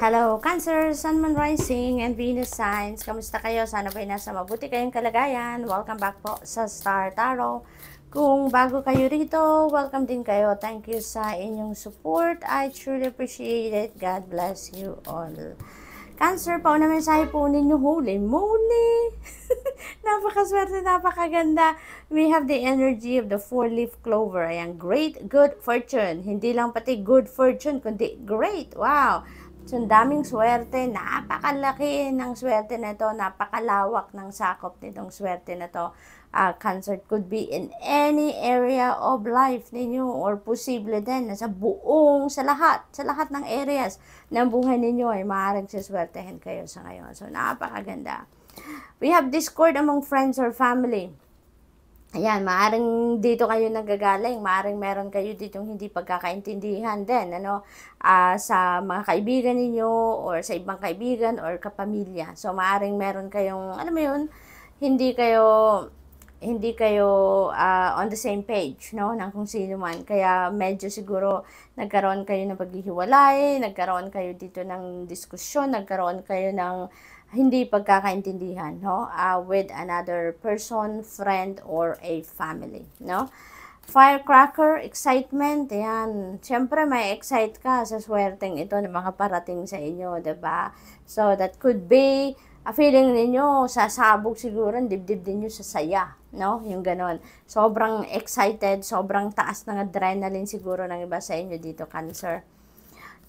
Hello, Cancer, Sun, Moon, Rising, and Venus signs. Kamusta kayo? Sana ba'y nasa mabuti kayong kalagayan. Welcome back po sa Star Tarot. Kung bago kayo rito, welcome din kayo. Thank you sa inyong support. I truly appreciate it. God bless you all. Cancer, pauna mensahe po ninyo. Holy moly! Napakaswerte, napakaganda. We have the energy of the four-leaf clover. Ayan, great, good fortune. Hindi lang pati good fortune, kundi great. Wow! So, daming swerte, napakalaki ng swerte na ito, napakalawak ng sakop nitong swerte na ito. Cancer could be in any area of life ninyo or posible din sa buong, sa lahat ng areas ng buhay ninyo ay maaaring siswertehin kayo sa ngayon. So, napakaganda. We have discord among friends or family. Ayan, maaring dito kayo nagagaling, maaring meron kayo ditong hindi pagkakaintindihan din, sa mga kaibigan ninyo, or sa ibang kaibigan, or kapamilya. So, maaring meron kayong, alam mo yun, hindi kayo on the same page, ng kung sino man. Kaya medyo siguro nagkaroon kayo ng paghihiwalay, nagkaroon kayo dito ng diskusyon, nagkaroon kayo ng hindi pagkakaintindihan, with another person, friend, or a family, Firecracker, excitement, yan. Siyempre, may excite ka sa swerteng ito na makaparating sa inyo, diba? So, that could be a feeling ninyo, sasabog siguro, dibdib ninyo sa saya, Yung ganon. Sobrang excited, sobrang taas ng adrenaline siguro ng iba sa inyo dito, Cancer.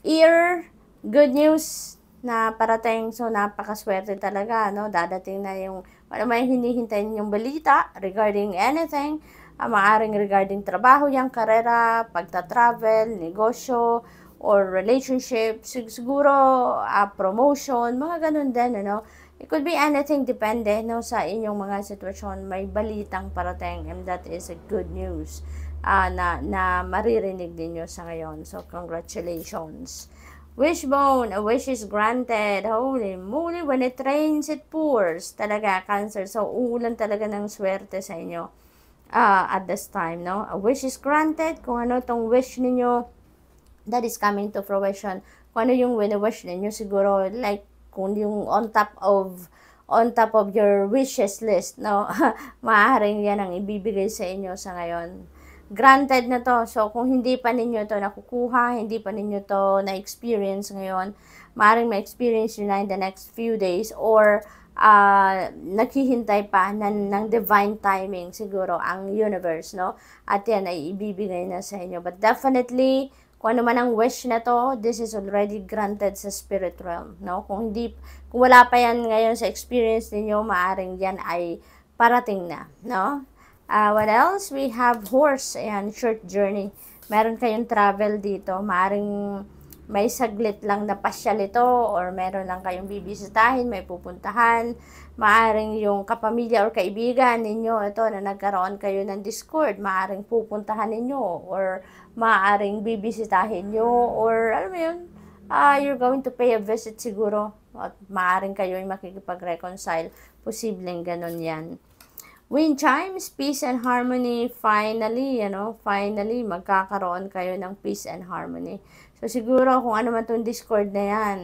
Ear, good news na parating, so napakaswerte talaga, dadating na yung may hinihintay ninyong balita regarding anything, maaring regarding trabaho yang karera, pagta-travel, negosyo, or relationship, siguro promotion, mga ganun din, It could be anything, depende, sa inyong mga sitwasyon, may balitang parating, and that is a good news na maririnig ninyo sa ngayon. So, congratulations. Wishbone, a wish is granted. Holy moly, when it rains, it pours. Talaga, Cancer. So, uulan talaga ng swerte sa inyo at this time, A wish is granted. Kung ano tong wish ninyo, that is coming to fruition. Kung ano yung wini-wish ninyo, siguro, like, kung yung on top of your wishes list, maaaring yan ang ibibigay sa inyo sa ngayon. Granted na to. So, kung hindi pa ninyo to nakukuha, hindi pa ninyo to na-experience ngayon, maaaring ma-experience nyo na in the next few days, or naghihintay pa ng divine timing siguro ang universe, At yan ay ibibigay na sa inyo. But definitely, kung ano man ang wish na to, this is already granted sa spirit realm, Kung wala pa yan ngayon sa experience ninyo, maaaring yan ay parating na, What else? We have horse. Ayan, short journey. Meron kayong travel dito. Maaring may saglit lang na pasyal ito, or meron lang kayong bibisitahin, may pupuntahan. Maaring yung kapamilya or kaibigan ninyo, ito na nagkaroon kayo ng discord, maaring pupuntahan ninyo, or maaring bibisitahin nyo, or alam mo yun, you're going to pay a visit siguro. At maaring kayo ay makikipag-reconcile. Posibleng ganun yan. Wind chimes, peace and harmony, finally, finally, magkakaroon kayo ng peace and harmony. So, siguro, kung ano man itong discord na yan,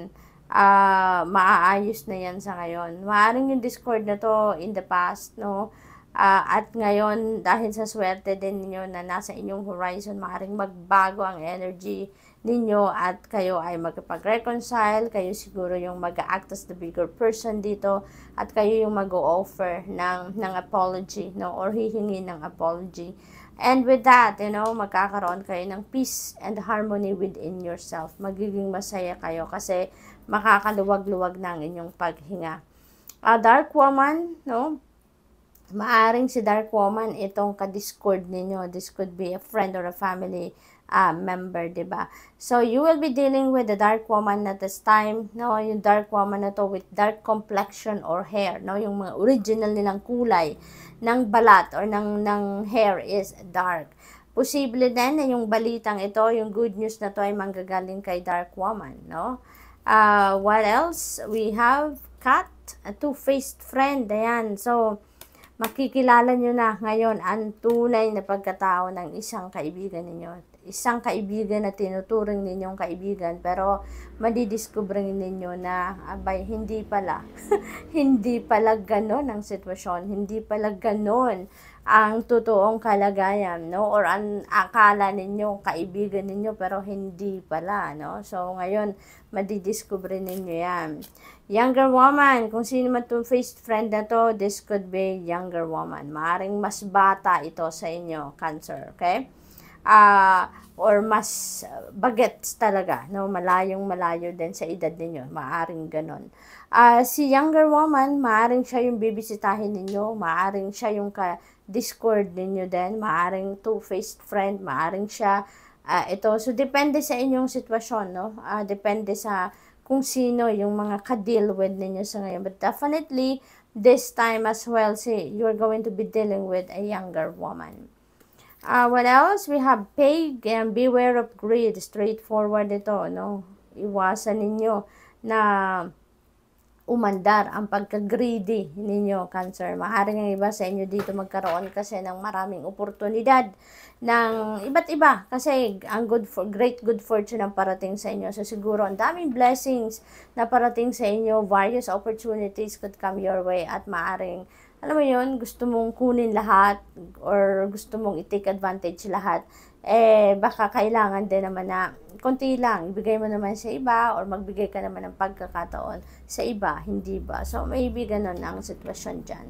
maaayos na yan sa ngayon. Maaring yung discord na to in the past, at ngayon, dahil sa swerte din ninyo na nasa inyong horizon, maaring magbago ang energy ninyo at kayo ay magpag-reconcile, kayo siguro yung mag-act as the bigger person dito, at kayo yung mag-o-offer ng apology, or hihingi ng apology. And with that, magkakaroon kayo ng peace and harmony within yourself. Magiging masaya kayo kasi makakaluwag-luwag ng inyong paghinga. Dark woman, maaring si dark woman itong ka-discord ninyo. This could be a friend or a family member, diba? So, you will be dealing with the dark woman at this time, yung dark woman na to with dark complexion or hair, yung mga original nilang kulay ng balat or ng hair is dark. Posible din na yung balitang ito, yung good news na to ay manggagaling kay dark woman, What else? We have cat, a two-faced friend, ayan. So, makikilala nyo na ngayon ang tunay na pagkatao ng isang kaibigan ninyo. isang kaibigan na tinuturing ninyong kaibigan, pero madidiscover ninyo na, abay, hindi pala. Hindi pala ganon ang sitwasyon, hindi pala ganon ang totoong kalagayan, no? Or ang akala ninyo, kaibigan ninyo, pero hindi pala, no? So, ngayon, madidiscover ninyo yan. Younger woman, kung sino man itong faced friend na to, this could be younger woman. Maaring mas bata ito sa inyo, Cancer, okay? Or mas bagets talaga, no? Malayo din sa edad ninyo, maaring ganon. Si younger woman, maaring siya yung bibisitahin ninyo, maaring siya yung ka-discord ninyo din, maaring two-faced friend, maaring siya ito. So, depende sa inyong sitwasyon, no? Depende sa kung sino yung mga ka-deal with ninyo sa ngayon. But definitely, this time as well, you're going to be dealing with a younger woman. What else? We have pig and beware of greed. Straightforward ito, no? Iwasan ninyo na umandar ang pagka-greedy ninyo, Cancer. Maaaring ang iba sa inyo dito magkaroon kasi ng maraming oportunidad ng iba't iba kasi ang great good fortune ang parating sa inyo. So siguro ang daming blessings na parating sa inyo, various opportunities could come your way at maaaring, alam mo yun, gusto mong kunin lahat or gusto mong i-take advantage lahat, baka kailangan din naman na konti lang, ibigay mo naman sa iba or magbigay ka naman ng pagkakataon sa iba, hindi ba? So, maybe ganun ang sitwasyon dyan.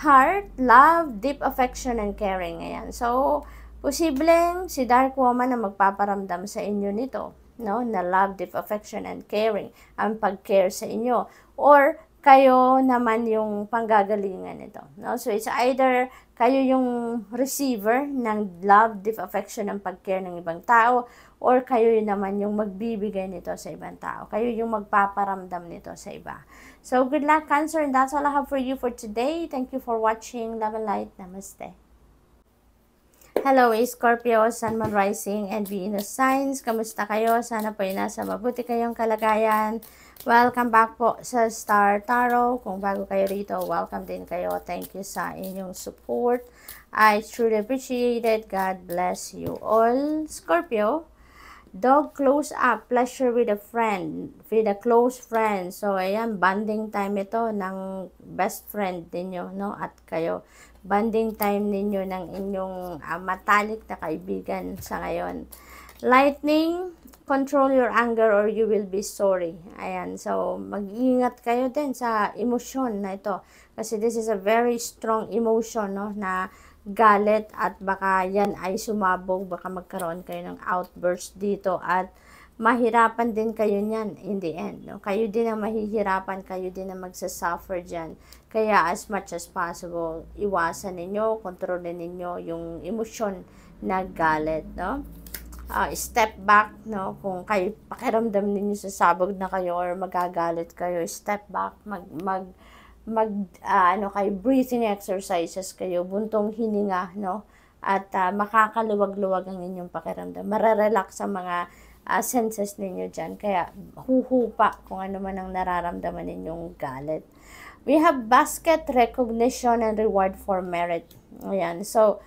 Heart, love, deep affection, and caring. Ayan. So, posibleng si Dark Woman na magpaparamdam sa inyo nito, no? Na love, deep affection, and caring. Ang pag-care sa inyo. Or, kayo naman yung panggagalingan nito, no? So, it's either kayo yung receiver ng love, deep affection, ng pag-care ng ibang tao, or kayo naman yung magbibigay nito sa ibang tao. Kayo yung magpaparamdam nito sa iba. So, good luck, Cancer, and that's all I have for you for today. Thank you for watching. Love and light. Namaste. Hello, Scorpio, Sun, Moon, Rising, and Venus signs. Kamusta kayo? Sana po ay nasa mabuti kayong kalagayan. Welcome back po sa Star Tarot. Kung bago kayo rito, welcome din kayo. Thank you sa inyong support. I truly appreciate it. God bless you all. Scorpio, dog close up, pleasure with a friend, with a close friend. So, ayan, bonding time ito ng best friend ninyo, no? At kayo, bonding time ninyo ng inyong matalik na kaibigan sa ngayon. Lightning, control your anger or you will be sorry. Ayan, so mag-iingat kayo din sa emosyon na ito. Kasi this is a very strong emotion, no, na galit at baka yan ay sumabog, baka magkaroon kayo ng outburst dito at mahirapan din kayo niyan in the end, no? Kayo din ang mahihirapan, kayo din ang magsasuffer dyan. Kaya as much as possible, iwasan ninyo, kontrolin ninyo yung emosyon na galit, no? Step back, no? Kung kayo pakiramdam ninyo sa sabog na kayo or magagalit kayo, step back, kayo breathing exercises kayo, buntong hininga, no? At makakaluwag-luwag ang inyong pakiramdam. Mararelax ang mga senses ninyo dyan. Kaya huhupa kung ano man ang nararamdaman ninyong galit. We have basket, recognition, and reward for merit. Ayan. So,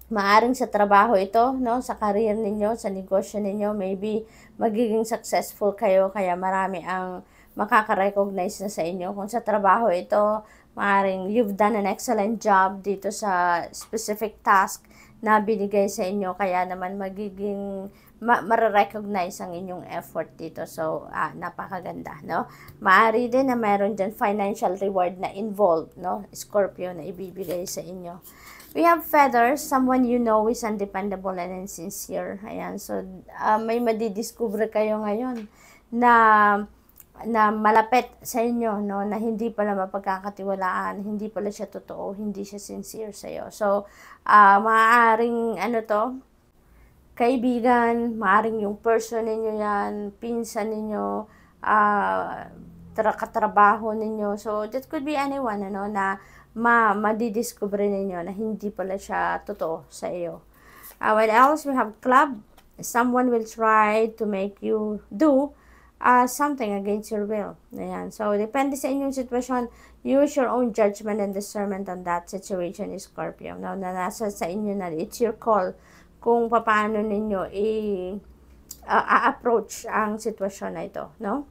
maaring sa trabaho ito, no, sa career ninyo, sa negosyo ninyo, maybe magiging successful kayo, kaya marami ang makaka-recognize na sa inyo. Kung sa trabaho ito, maaring you've done an excellent job dito sa specific task na binigay sa inyo, kaya naman magiging mare-recognize ang inyong effort dito. So, napakaganda, no? Maaari din na mayroon dyan financial reward na involved, no, Scorpio, na ibibigay sa inyo. We have feathers, someone you know is undependable and insincere. Ayan, so may madidiscover kayo ngayon na malapit sa inyo, no, na hindi pala mapagkakatiwalaan, hindi pala siya totoo, hindi siya sincere sa iyo. So, maaaring kaibigan, maaaring yung person ninyo yan, pinsan ninyo, katrabaho ninyo. So, that could be anyone, ano, na madidiscover ninyo na hindi pala siya totoo sa iyo. What else? We have club. Someone will try to make you do something against your will. Ayan. So, depende sa inyong sitwasyon. Use your own judgment and discernment on that situation, Scorpio. Now, na nasa sa inyo na, it's your call kung paano ninyo approach ang sitwasyon na ito, no?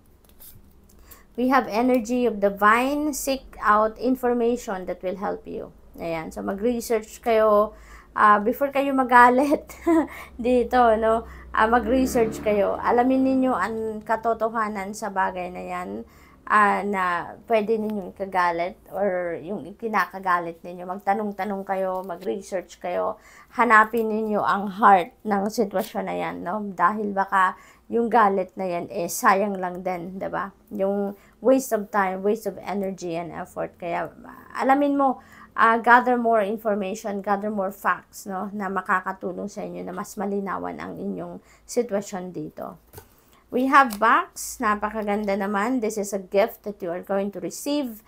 We have energy of the vine. Seek out information that will help you. Ayan. So, mag-research kayo before kayo magalit dito, no? Mag-research kayo. Alamin ninyo ang katotohanan sa bagay na yan na pwede ninyong ikagalit or yung kinakagalit ninyo. Magtanong-tanong kayo, mag-research kayo. Hanapin ninyo ang heart ng sitwasyon na yan, no? Dahil baka yung galit na yan, sayang lang din, diba? Yung waste of time, waste of energy and effort. Kaya, alamin mo, gather more information, gather more facts, no? Na makakatulong sa inyo na mas malinawan ang inyong sitwasyon dito. We have box. Napakaganda naman. This is a gift that you are going to receive.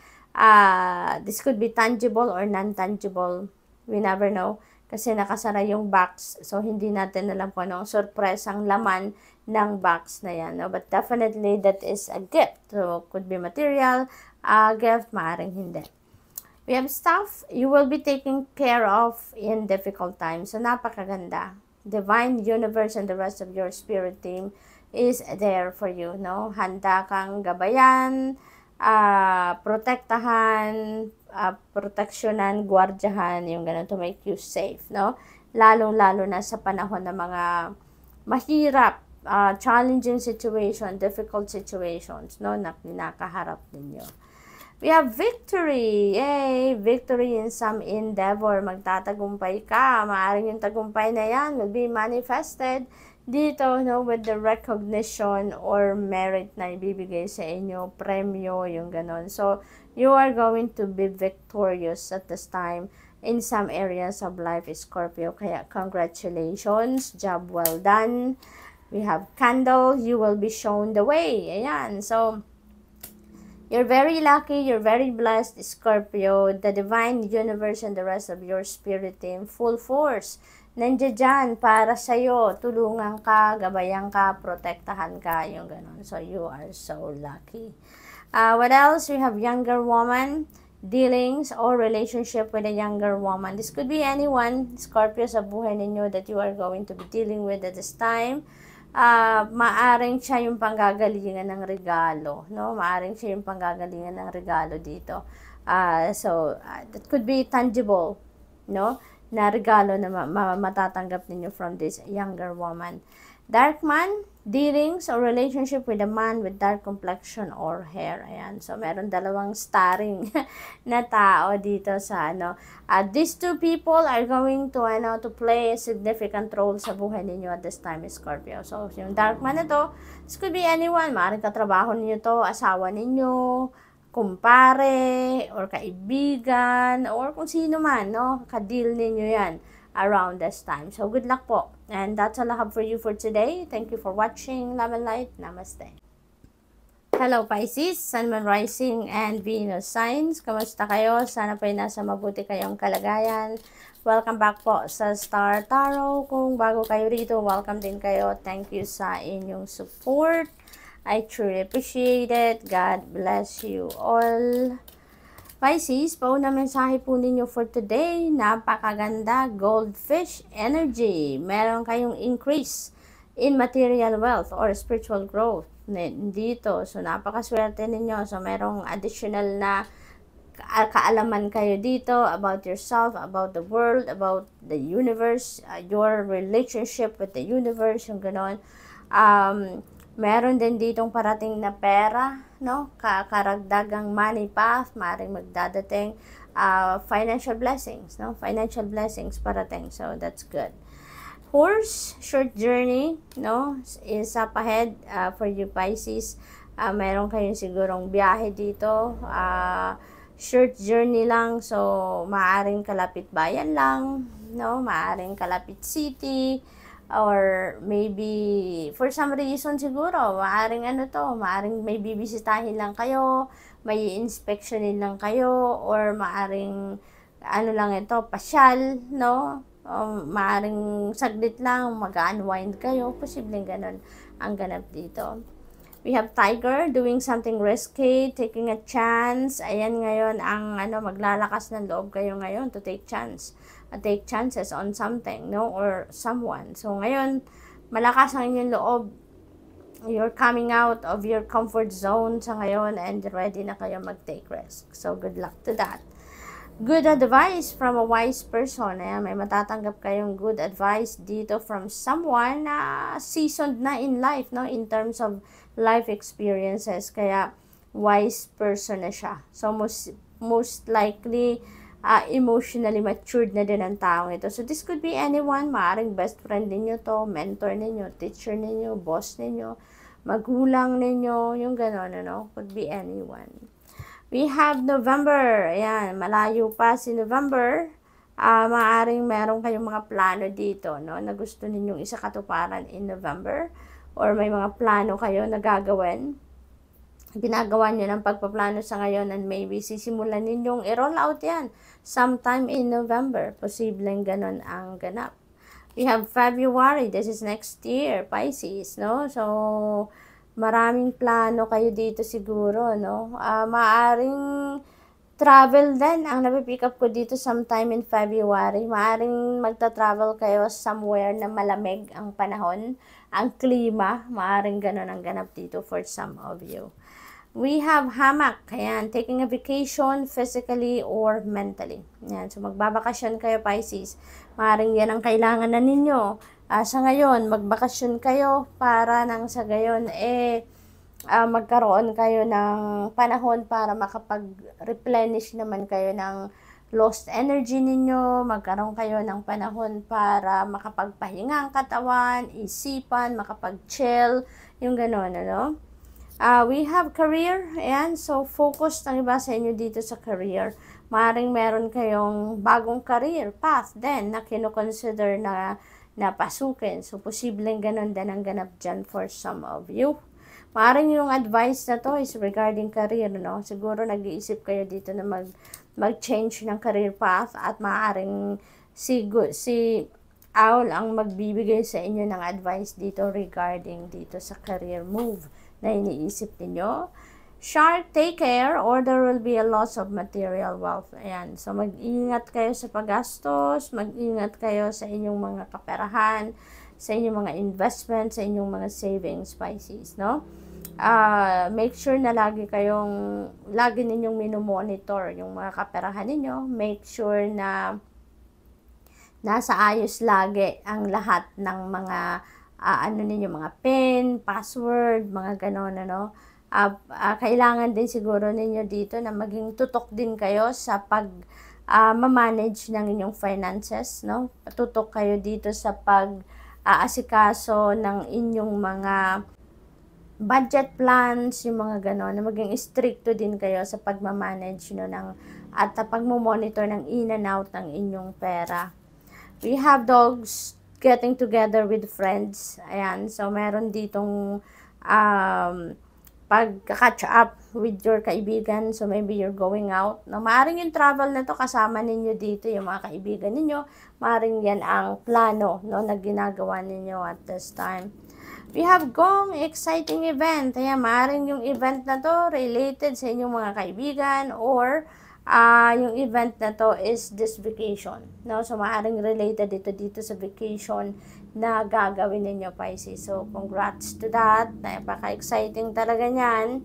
This could be tangible or non-tangible. We never know. Kasi nakasara yung box. So, hindi natin alam po anong surprise ang laman ng box na yan. No? But definitely, that is a gift. So, could be material, gift, maaring hindi. We have stuff you will be taken care of in difficult times. So, napakaganda. Divine Universe and the rest of your spirit team is there for you, no? Handa kang gabayan, protektahan, proteksyonan, gwardyahan, yung ganun to make you safe, no? Lalong-lalo na sa panahon ng mga mahirap, challenging situation, difficult situations, no? Na kinakaharap ninyo. We have victory. Yay! Victory in some endeavor. Magtatagumpay ka. Maaring yung tagumpay na yan will be manifested dito, no, with the recognition or merit na ibibigay sa inyo, premyo, yung ganon. So, you are going to be victorious at this time in some areas of life, Scorpio. Kaya, congratulations. Job well done. We have candle. You will be shown the way. Ayan. So, you're very lucky. You're very blessed, Scorpio. The divine universe and the rest of your spirit team, full force, nandiyan dyan para sa'yo, tulungan ka, gabayan ka, protektahan ka, yung ganun. So, you are so lucky. What else? We have younger woman, dealings or relationship with a younger woman. This could be anyone, Scorpio, sa buhay ninyo that you are going to be dealing with at this time. Maaring siya yung panggagalingan ng regalo, no? Maaring siya yung panggagalingan ng regalo dito. That could be tangible, no? Na regalo na matatanggap ninyo from this younger woman. Dark man, dealings or relationship with a man with dark complexion or hair. Ayan. So, meron dalawang starring na tao dito sa these two people are going to to play a significant role sa buhay ninyo at this time, Scorpio. So, yung dark man na to, this could be anyone. Maaaring katrabaho ninyo to, asawa ninyo, kumpare, or kaibigan, or kung sino man, no? Ka-deal ninyo yan around this time. So, good luck po. And that's all I have for you for today. Thank you for watching. Love and light. Namaste. Hello, Pisces, Sun, Moon, Rising, and Venus signs. Kamusta kayo? Sana po ay nasa mabuti kayong kalagayan. Welcome back po sa Star Tarot. Kung bago kayo rito, welcome din kayo. Thank you sa inyong support. I truly appreciate it. God bless you all. Pisces, pauna mensahe po ninyo for today. Napakaganda, goldfish energy. Meron kayong increase in material wealth or spiritual growth dito. So, napakaswerte ninyo. So, merong additional na kaalaman kayo dito about yourself, about the world, about the universe, your relationship with the universe, yung ganon. Meron din ditong parating na pera, no? Karagdagang money path, maaaring magdadating financial blessings, no? Financial blessings parating. So, that's good. Horse, short journey, no? Is up ahead for you, Pisces. Meron kayong sigurong biyahe dito. Short journey lang. So, maaaring kalapit bayan lang, no? Maaaring kalapit city. Or maybe, for some reason siguro, maaring maaring may bibisitahin lang kayo, may inspectionin lang kayo, or maaring, lang ito, pasyal, no? Maaring saglit lang, mag-unwind kayo, posibleng ganun ang ganap dito. We have Tiger, doing something risky, taking a chance. Ayan ngayon ang maglalakas ng loob kayo ngayon to take chances on something, no, or someone. So ngayon, malakas ang inyong loob. You're coming out of your comfort zone sa ngayon and ready na kayo mag-take risk. So good luck to that. Good advice from a wise person. Ayan, may matatanggap kayong good advice dito from someone na seasoned na in life, no, in terms of life experiences. Kaya wise person na siya. So most likely emotionally matured na din ang taong ito. So this could be anyone. Maaring best friend ninyo to, mentor ninyo, teacher ninyo, boss ninyo, magulang ninyo, yung gano'n, could be anyone. We have November. Ayan, malayo pa si November. Maaring meron kayong mga plano dito, no, na gusto ninyong isakatuparan in November. Or may mga plano kayo na gagawin. Ginagawa nyo ng pagpaplano sa ngayon and maybe sisimulan ninyong i-roll out yan sometime in November. Posibleng ganon ang ganap. We have February. This is next year, Pisces, no? So, maraming plano kayo dito siguro, no? Maaring travel din ang napipick up ko dito sometime in February. Maaring magta-travel kayo somewhere na malamig ang panahon, ang klima. Maaring ganon ang ganap dito for some of you. We have hammock. Ayan, taking a vacation physically or mentally. Ayan, so magbabakasyon kayo, Pisces. Maaring yan ang kailangan na ninyo. Sa ngayon, magbakasyon kayo para nang sa gayon, magkaroon kayo ng panahon para makapag-replenish naman kayo ng lost energy ninyo. Magkaroon kayo ng panahon para makapagpahinga ang katawan, isipan, makapag-chill, yung gano'n, ano? We have career. Ayan, so focused ang iba sa inyo dito sa career. Maaaring meron kayong bagong career path din na kinoconsider na pasukin. So, posibleng ganun din ang ganap dyan for some of you. Maaaring yung advice na to is regarding career, no? Siguro nag-iisip kayo dito na mag-change ng career path at maaaring si Owl ang magbibigay sa inyo ng advice dito regarding dito sa career move na iniisip niyo. Shark, take care or there will be a loss of material wealth. Ayan. So, mag-ingat kayo sa paggastos, mag-ingat kayo sa inyong mga kaperahan, sa inyong mga investment, sa inyong mga savings, Pisces, no? Make sure na lagi ninyong minomonitor yung mga kaperahan ninyo. Make sure na nasa ayos lagi ang lahat ng mga mga PIN, password, mga ganon, ano. Kailangan din siguro ninyo dito na maging tutok din kayo sa manage ng inyong finances, no? Tutok kayo dito sa asikaso ng inyong mga budget plans, yung mga ganon, na maging stricto din kayo sa pagmamanage, no, at pagmo-monitor ng in and out ng inyong pera. We have dogs getting together with friends. Ayan, so meron ditong pag-catch up with your kaibigan. So maybe you're going out. No, maaring yung travel na to kasama ninyo dito, yung mga kaibigan ninyo. Maaring yan ang plano, no, na ginagawa ninyo at this time. We have Gong, exciting event. Ayan, maaring yung event na to related sa inyong mga kaibigan or yung event na to is this vacation, no? So, maaaring related dito sa vacation na gagawin ninyo, Pisces. So, congrats to that. Napaka-exciting talaga niyan.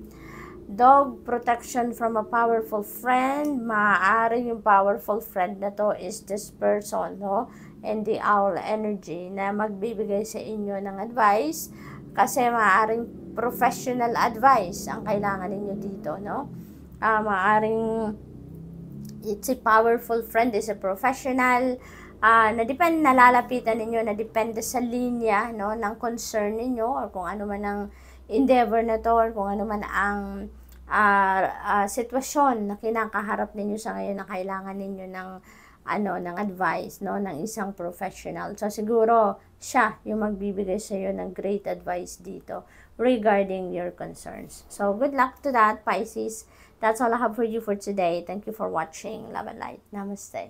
Dog, protection from a powerful friend. Maaaring yung powerful friend na to is this person, no? And the owl energy na magbibigay sa inyo ng advice kasi maaaring professional advice ang kailangan ninyo dito, no? Maaaring it's a powerful friend, is a professional, nalalapitan ninyo, na depende sa linya, no, ng concern ninyo, or kung ano man ang endeavor na to, or kung ano man ang sitwasyon na kinakaharap ninyo sa ngayon na kailangan ninyo ng advice, no, ng isang professional. So, siguro, siya yung magbibigay sa iyo ng great advice dito regarding your concerns. So, good luck to that, Pisces. That's all I have for you for today. Thank you for watching. Love and light. Namaste.